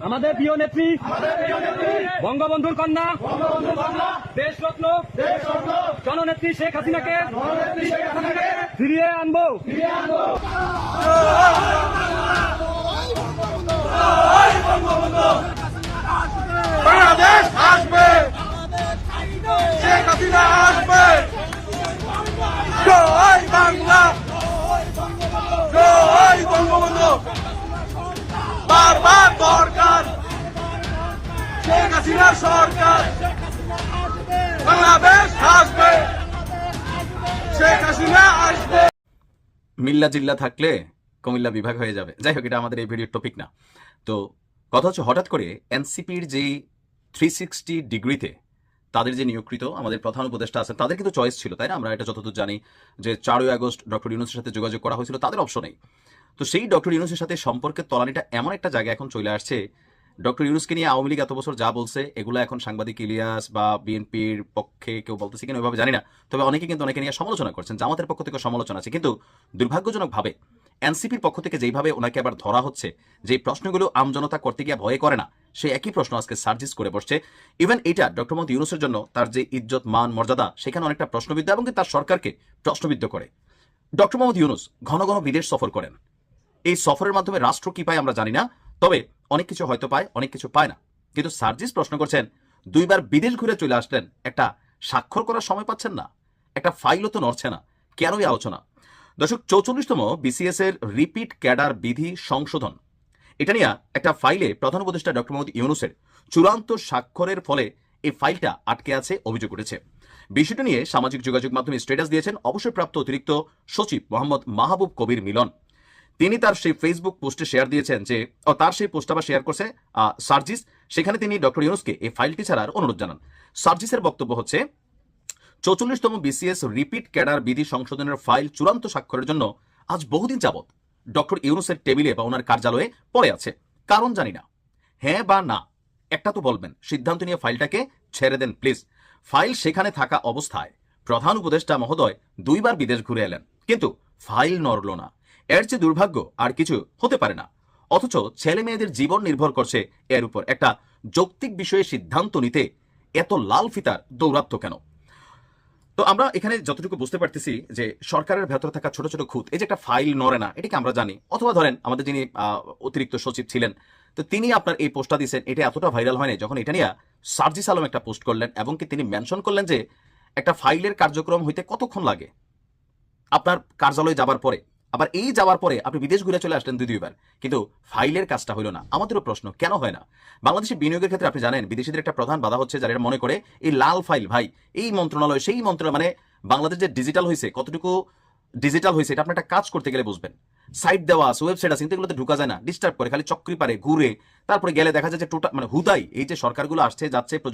আমাদের প্রিয় নেত্রী বঙ্গবন্ধুর কন্যা দেশরত্ন জননেত্রী শেখ হাসিনাকে ফিরিয়ে আনবো। বাংলাদেশ আসবে, শেখ হাসিনা আসবে। জয় বাংলা, জয় বঙ্গবন্ধু। বারবার দরকার শেখ হাসিনার সরকার। বাংলাদেশ আসবে, শেখ হাসিনা আসবে। মিল্লা জিল্লা থাকলে কুমিল্লা বিভাগ হয়ে যাবে। যাই হোক, এটা আমাদের এই ভিডিওর টপিক না। তো কথা হচ্ছে, হঠাৎ করে এনসিপির যেই 360 ডিগ্রিতে তাদের যে নিয়োগকৃত আমাদের প্রধান উপদেষ্টা আছেন, তাদের কিন্তু চয়েস ছিল, তাই না? আমরা এটা যতদূর জানি যে 4ই আগস্ট ডক্টর ইউনূসের সাথে যোগাযোগ করা হয়েছিল, তাদের অপশনেই। তো সেই ডক্টর ইউনূসের সাথে সম্পর্কের তলানিটা এমন একটা জায়গায় এখন চলে আসছে, ডক্টর ইউনূসকে নিয়ে আওয়ামী লীগ এত বছর যা বলছে, এগুলো এখন সাংবাদিক ইলিয়াস বা বিএনপির পক্ষে কেউ বলতেছে কিনা ওইভাবে জানি না, তবে অনেকে কিন্তু অনেকে নিয়ে সমালোচনা করছেন। জামাতের পক্ষ থেকে সমালোচনা আছে, কিন্তু দুর্ভাগ্যজনকভাবে এনসিপির পক্ষ থেকে যেইভাবে ওনাকে আবার ধরা হচ্ছে, যে প্রশ্নগুলো আমজনতা করতে গিয়ে ভয়ে করে না, সেই একই প্রশ্ন আজকে সার্জিস করে বসছে। ইভেন এটা ডক্টর মোহাম্মদ ইউনূসের জন্য তার যে ইজ্জত মান মর্যাদা, সেখানে অনেকটা প্রশ্নবিদ্ধ এবং তার সরকারকে প্রশ্নবিদ্ধ করে। ডক্টর মোহাম্মদ ইউনূস ঘন ঘন বিদেশ সফর করেন। এই সফরের মাধ্যমে রাষ্ট্র কি পায় আমরা জানি না, তবে অনেক কিছু হয়তো পায়, অনেক কিছু পায় না। কিন্তু সার্জিস প্রশ্ন করছেন, 2বার বিদেশ ঘুরে চলে আসলেন, একটা স্বাক্ষর করার সময় পাচ্ছেন না, একটা ফাইলও তো নড়ছে না, কেনই আলোচনা? দর্শক, 44তম বিসিএস এর রিপিট ক্যাডার বিধি সংশোধন, এটা নিয়ে একটা ফাইলে প্রধান উপদেষ্টা ডক্টর মোহাম্মদ ইউনূসের চূড়ান্ত স্বাক্ষরের ফলে এই ফাইলটা আটকে আছে অভিযোগ উঠেছে। বিষয়টা নিয়ে সামাজিক যোগাযোগ মাধ্যমে স্ট্যাটাস দিয়েছেন অবসরপ্রাপ্ত অতিরিক্ত সচিব মোহাম্মদ মাহবুব কবির মিলন। তিনি তার সেই ফেসবুক পোস্টে শেয়ার দিয়েছেন যে তার সেই পোস্ট আবার শেয়ার করছে সার্জিস, সেখানে তিনি ডক্টর ইউনূসকে এই ফাইলটি ছাড়ার অনুরোধ জানান। সার্জিসের বক্তব্য হচ্ছে, 44তম বিসিএস রিপিট ক্যাডার বিধি সংশোধনের ফাইল চূড়ান্ত স্বাক্ষরের জন্য আজ বহুদিন যাবৎ ডক্টর ইউনূসের টেবিলে বা ওনার কার্যালয়ে পড়ে আছে, কারণ জানি না। হ্যাঁ বা না একটা তো বলবেন, সিদ্ধান্ত নিয়ে ফাইলটাকে ছেড়ে দেন প্লিজ। ফাইল সেখানে থাকা অবস্থায় প্রধান উপদেষ্টা মহোদয় 2বার বিদেশ ঘুরে এলেন, কিন্তু ফাইল নড়ল না। এর চেয়ে দুর্ভাগ্য আর কিছু হতে পারে না। অথচ ছেলে মেয়েদের জীবন নির্ভর করছে এর উপর। একটা যৌক্তিক বিষয়ে সিদ্ধান্ত নিতে এত লাল ফিতার দৌরাত্ম্য কেন? তো আমরা এখানে যতটুকু বুঝতে পারতেছি যে সরকারের ভেতরে থাকা ছোট ছোট খুঁত, এই যে একটা ফাইল নড়ে না, এটাকে আমরা জানি। অথবা ধরেন আমাদের যিনি অতিরিক্ত সচিব ছিলেন, তো তিনি আপনার এই পোস্টটা দিয়েছেন, এটা এতটা ভাইরাল হয়নি যখন এটা নিয়ে সার্জিস আলম একটা পোস্ট করলেন এবং কি তিনি মেনশন করলেন যে একটা ফাইলের কার্যক্রম হইতে কতক্ষণ লাগে আপনার কার্যালয়ে যাবার পরে। আবার এই যাওয়ার পরে আপনি বিদেশ ঘুরে চলে আসলেন 2বার, কিন্তু ফাইলের কাজটা হইল না। আমাদেরও প্রশ্ন, কেন হয় না? বাংলাদেশে বিনিয়োগের ক্ষেত্রে আপনি জানেন বিদেশিদের একটা প্রধান বাধা হচ্ছে, যারা মনে করে এই লাল ফাইল, ভাই এই মন্ত্রণালয় সেই মন্ত্রণালয়, মানে বাংলাদেশ যে ডিজিটাল হয়েছে, কতটুকু ডিজিটাল হয়েছে এটা আপনি একটা কাজ করতে গেলে বুঝবেন। সাইট দেওয়া আছে, ওয়েবসাইট আছে, কিন্তু এগুলোতে ঢুকা যায় না, ডিস্টার্ব করে, খালি চক্রি পারে ঘুরে, তারপরে গেলে দেখা যায় যে টোটাল মানে হুদাই এই যে সরকারগুলো আসছে যাচ্ছে প্রযুক্তি